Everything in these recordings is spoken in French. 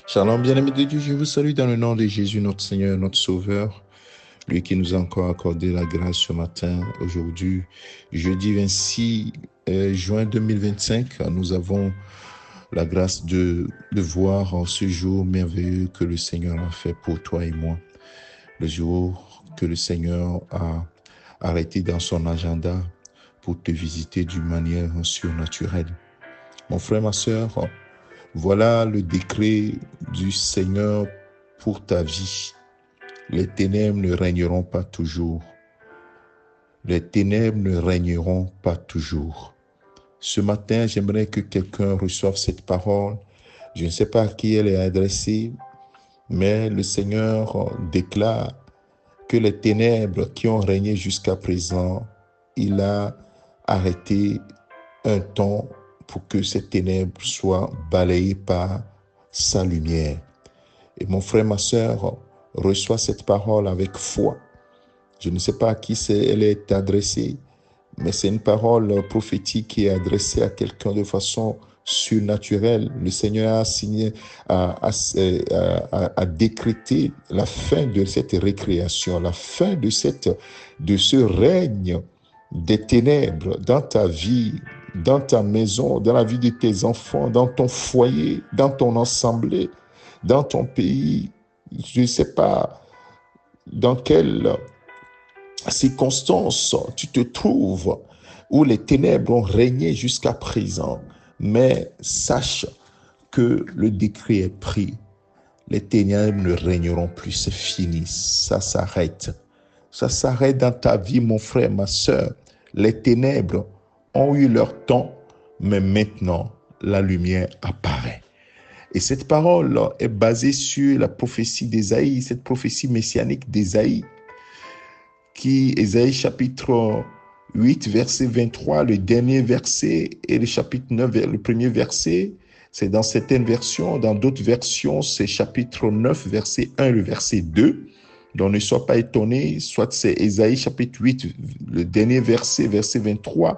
Shalom, bien-aimés de Dieu, je vous salue dans le nom de Jésus, notre Seigneur, notre Sauveur, lui qui nous a encore accordé la grâce ce matin, aujourd'hui, jeudi 26 juin 2025. Nous avons la grâce de voir en ce jour merveilleux que le Seigneur a fait pour toi et moi. Le jour que le Seigneur a arrêté dans son agenda pour te visiter d'une manière surnaturelle. Mon frère, ma sœur, voilà le décret du Seigneur pour ta vie. Les ténèbres ne régneront pas toujours. Les ténèbres ne régneront pas toujours. Ce matin, j'aimerais que quelqu'un reçoive cette parole. Je ne sais pas à qui elle est adressée, mais le Seigneur déclare que les ténèbres qui ont régné jusqu'à présent, il a arrêté un temps pour que ces ténèbres soient balayées par sa lumière. Et mon frère, ma sœur, reçois cette parole avec foi. Je ne sais pas à qui elle est adressée, mais c'est une parole prophétique qui est adressée à quelqu'un de façon surnaturelle. Le Seigneur a signé, a décrété la fin de cette récréation, la fin de ce règne des ténèbres dans ta vie, dans ta maison, dans la vie de tes enfants, dans ton foyer, dans ton assemblée, dans ton pays. Je ne sais pas dans quelle circonstances tu te trouves où les ténèbres ont régné jusqu'à présent, mais sache que le décret est pris. Les ténèbres ne régneront plus, c'est fini, ça s'arrête. Ça s'arrête dans ta vie, mon frère, ma sœur. Les ténèbres ont eu leur temps, mais maintenant, la lumière apparaît. Et cette parole est basée sur la prophétie d'Ésaïe, cette prophétie messianique d'Ésaïe, Ésaïe chapitre 8, verset 23, le dernier verset, et le chapitre 9, le premier verset, c'est dans certaines versions, dans d'autres versions, c'est chapitre 9, verset 1, le verset 2. Donc ne sois pas étonné, soit c'est Ésaïe chapitre 8, le dernier verset, verset 23,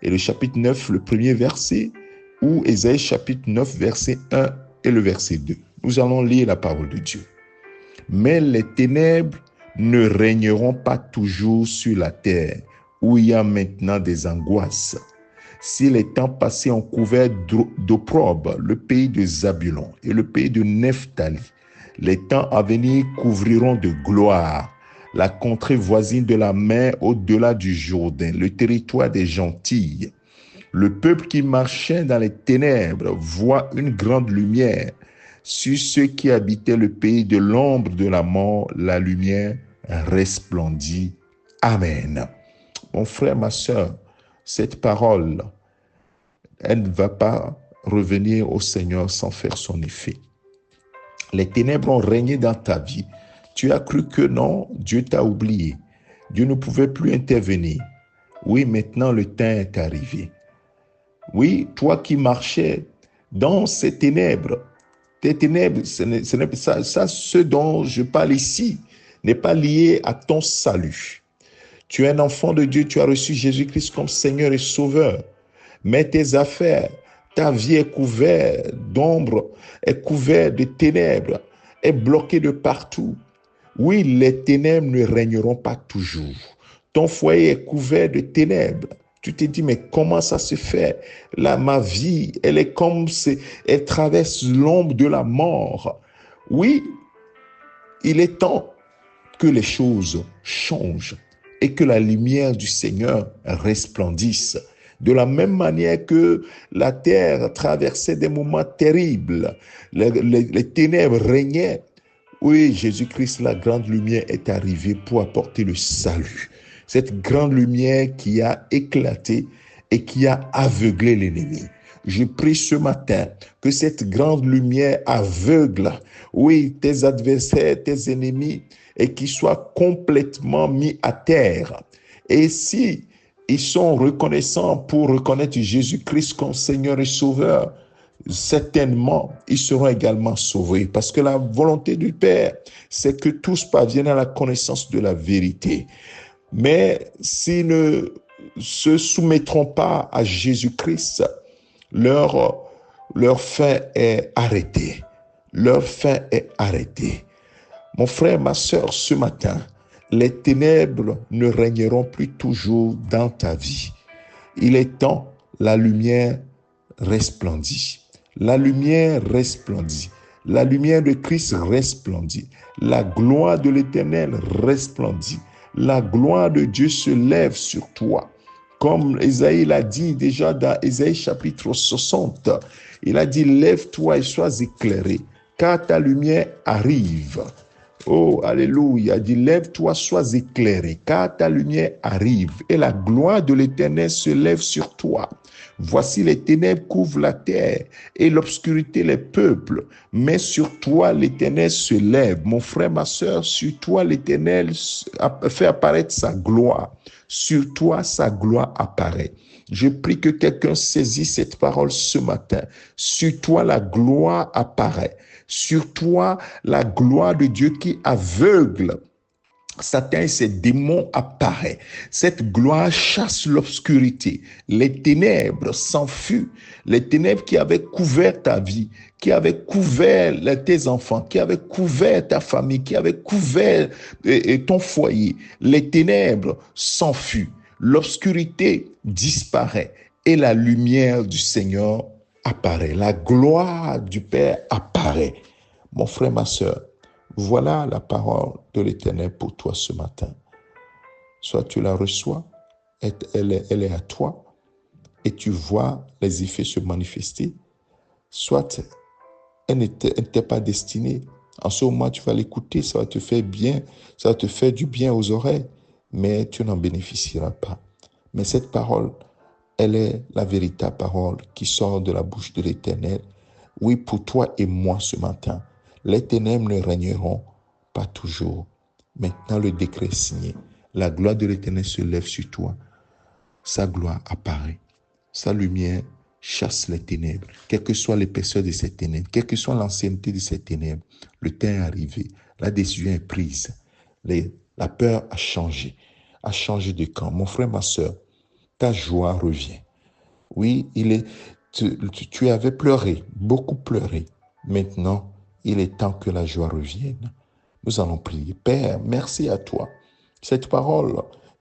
et le chapitre 9, le premier verset, ou Ésaïe chapitre 9, verset 1 et le verset 2. Nous allons lire la parole de Dieu. Mais les ténèbres ne régneront pas toujours sur la terre, où il y a maintenant des angoisses. Si les temps passés ont couvert d'opprobre le pays de Zabulon et le pays de Nephtali, les temps à venir couvriront de gloire la contrée voisine de la mer au-delà du Jourdain, le territoire des Gentilles. Le peuple qui marchait dans les ténèbres voit une grande lumière. Sur ceux qui habitaient le pays de l'ombre de la mort, la lumière resplendit. Amen. Mon frère, ma sœur, cette parole, elle ne va pas revenir au Seigneur sans faire son effet. Les ténèbres ont régné dans ta vie. Tu as cru que non, Dieu t'a oublié. Dieu ne pouvait plus intervenir. Oui, maintenant le temps est arrivé. Oui, toi qui marchais dans ces ténèbres, tes ténèbres, ce dont je parle ici n'est pas lié à ton salut. Tu es un enfant de Dieu, tu as reçu Jésus-Christ comme Seigneur et Sauveur. Mais tes affaires, ta vie est couverte d'ombre, est couverte de ténèbres, est bloquée de partout. Oui, les ténèbres ne régneront pas toujours. Ton foyer est couvert de ténèbres. Tu te dis, mais comment ça se fait? Là, ma vie, elle est comme elle traverse l'ombre de la mort. Oui, il est temps que les choses changent et que la lumière du Seigneur resplendisse. De la même manière que la terre traversait des moments terribles, les ténèbres régnaient. Oui, Jésus-Christ, la grande lumière est arrivée pour apporter le salut. Cette grande lumière qui a éclaté et qui a aveuglé l'ennemi. Je prie ce matin que cette grande lumière aveugle, oui, tes adversaires, tes ennemis, et qu'ils soient complètement mis à terre. Et si ils sont reconnaissants pour reconnaître Jésus-Christ comme Seigneur et Sauveur, certainement, ils seront également sauvés. Parce que la volonté du Père, c'est que tous parviennent à la connaissance de la vérité. Mais s'ils ne se soumettront pas à Jésus-Christ, leur fin est arrêtée. Leur fin est arrêtée. Mon frère, ma sœur, ce matin, les ténèbres ne régneront plus toujours dans ta vie. Il est temps, la lumière resplendit. La lumière resplendit. La lumière de Christ resplendit. La gloire de l'Éternel resplendit. La gloire de Dieu se lève sur toi. Comme Ésaïe l'a dit déjà dans Ésaïe chapitre 60, il a dit, lève-toi et sois éclairé, car ta lumière arrive. Oh, alléluia, il dit, lève-toi, sois éclairé, car ta lumière arrive, et la gloire de l'Éternel se lève sur toi. Voici les ténèbres couvrent la terre, et l'obscurité les peuples, mais sur toi l'Éternel se lève. Mon frère, ma sœur, sur toi l'Éternel fait apparaître sa gloire. Sur toi, sa gloire apparaît. Je prie que quelqu'un saisisse cette parole ce matin. Sur toi, la gloire apparaît. Sur toi, la gloire de Dieu qui aveugle Satan et ses démons apparaît. Cette gloire chasse l'obscurité. Les ténèbres s'enfuient. Les ténèbres qui avaient couvert ta vie, qui avaient couvert tes enfants, qui avaient couvert ta famille, qui avaient couvert ton foyer. Les ténèbres s'enfuient. L'obscurité disparaît et la lumière du Seigneur apparaît. La gloire du Père apparaît. Mon frère, ma sœur, voilà la parole de l'Éternel pour toi ce matin. Soit tu la reçois, elle est à toi, et tu vois les effets se manifester, soit elle ne t'est pas destinée. En ce moment, tu vas l'écouter, ça va te faire bien, ça va te faire du bien aux oreilles, mais tu n'en bénéficieras pas. Mais cette parole, elle est la véritable parole qui sort de la bouche de l'Éternel. Oui, pour toi et moi ce matin. Les ténèbres ne régneront pas toujours. Maintenant, le décret est signé. La gloire de l'Éternel se lève sur toi. Sa gloire apparaît. Sa lumière chasse les ténèbres. Quelles que soient l'épaisseur de ces ténèbres, quelle que soit l'ancienneté de ces ténèbres, le temps est arrivé. La décision est prise. La peur a changé de camp. Mon frère, ma sœur, ta joie revient. Oui, tu avais pleuré, beaucoup pleuré. Maintenant, il est temps que la joie revienne. Nous allons prier. Père, merci à toi. Cette parole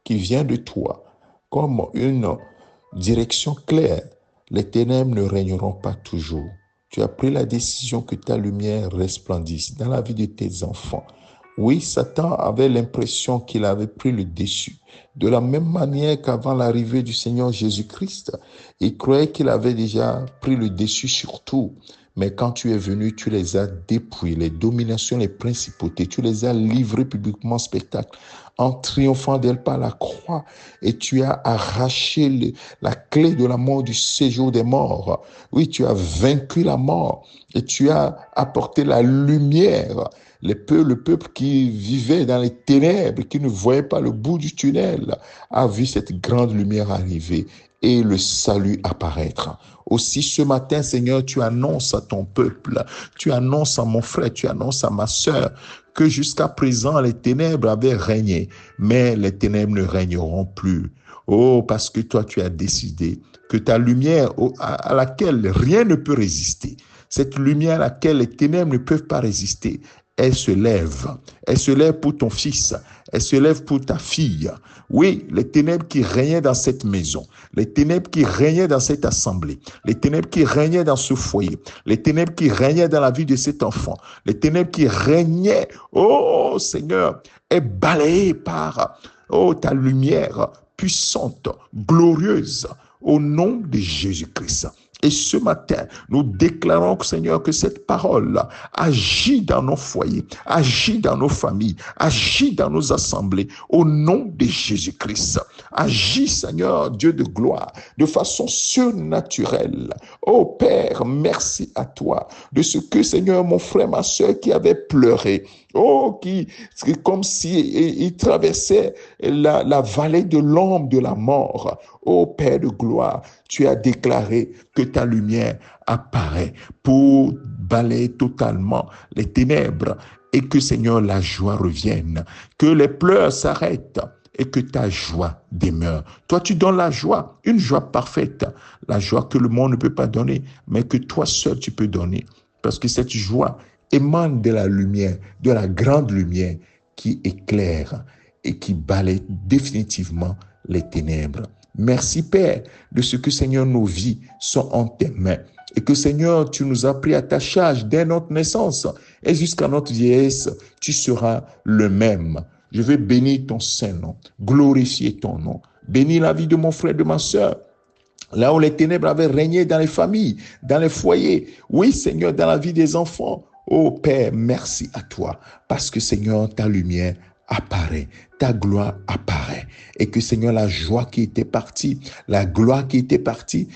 qui vient de toi, comme une direction claire, les ténèbres ne régneront pas toujours. Tu as pris la décision que ta lumière resplendisse dans la vie de tes enfants. Oui, Satan avait l'impression qu'il avait pris le dessus. De la même manière qu'avant l'arrivée du Seigneur Jésus-Christ, il croyait qu'il avait déjà pris le dessus sur tout. Mais quand tu es venu, tu les as dépouillés, les dominations, les principautés, tu les as livrées publiquement en spectacle, en triomphant d'elles par la croix, et tu as arraché la clé de la mort du séjour des morts. Oui, tu as vaincu la mort, et tu as apporté la lumière. Le peuple qui vivait dans les ténèbres, qui ne voyait pas le bout du tunnel, a vu cette grande lumière arriver et le salut apparaître. Aussi ce matin, Seigneur, tu annonces à ton peuple, tu annonces à mon frère, tu annonces à ma sœur que jusqu'à présent, les ténèbres avaient régné, mais les ténèbres ne régneront plus. Oh, parce que toi, tu as décidé que ta lumière à laquelle rien ne peut résister, cette lumière à laquelle les ténèbres ne peuvent pas résister, elle se lève. Elle se lève pour ton fils. Elle se lève pour ta fille. Oui, les ténèbres qui régnaient dans cette maison, les ténèbres qui régnaient dans cette assemblée, les ténèbres qui régnaient dans ce foyer, les ténèbres qui régnaient dans la vie de cet enfant, les ténèbres qui régnaient, oh Seigneur, est balayée par ta lumière puissante, glorieuse, au nom de Jésus-Christ. Et ce matin, nous déclarons, Seigneur, que cette parole agit dans nos foyers, agit dans nos familles, agit dans nos assemblées, au nom de Jésus-Christ. Agis, Seigneur, Dieu de gloire, de façon surnaturelle. Oh Père, merci à toi de ce que, Seigneur, mon frère, ma soeur qui avait pleuré, comme il traversait la vallée de l'ombre de la mort. Ô Père de gloire, tu as déclaré que ta lumière apparaît pour balayer totalement les ténèbres et que, Seigneur, la joie revienne, que les pleurs s'arrêtent et que ta joie demeure. Toi, tu donnes la joie, une joie parfaite, la joie que le monde ne peut pas donner, mais que toi seul tu peux donner. Parce que cette joie émane de la lumière, de la grande lumière qui éclaire et qui balaye définitivement les ténèbres. Merci Père de ce que Seigneur nos vies sont en tes mains et que Seigneur tu nous as pris à ta charge dès notre naissance et jusqu'à notre vieillesse, tu seras le même. Je vais bénir ton Saint-Nom, glorifier ton nom, bénir la vie de mon frère, de ma sœur. Là où les ténèbres avaient régné dans les familles, dans les foyers, oui Seigneur, dans la vie des enfants. Oh Père, merci à toi, parce que Seigneur, ta lumière apparaît, ta gloire apparaît. Et que Seigneur, la joie qui était partie, la gloire qui était partie,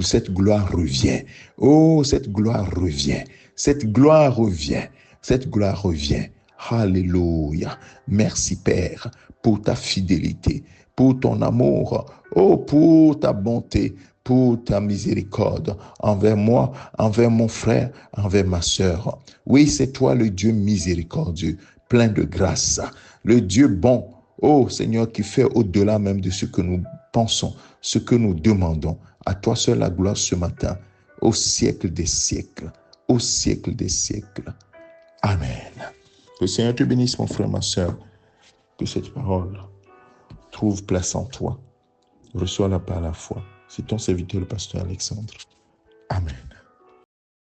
cette gloire revient. Oh, cette gloire revient, cette gloire revient, cette gloire revient. Alléluia. Merci Père pour ta fidélité, pour ton amour, oh, pour ta bonté, pour ta miséricorde envers moi, envers mon frère, envers ma sœur. Oui, c'est toi le Dieu miséricordieux, plein de grâce, le Dieu bon, oh Seigneur, qui fait au-delà même de ce que nous pensons, ce que nous demandons. À toi seul la gloire ce matin, au siècle des siècles, au siècle des siècles. Amen. Que le Seigneur te bénisse, mon frère, ma sœur, que cette parole trouve place en toi. Reçois-la par la foi. C'est ton serviteur, le pasteur Alexandre. Amen.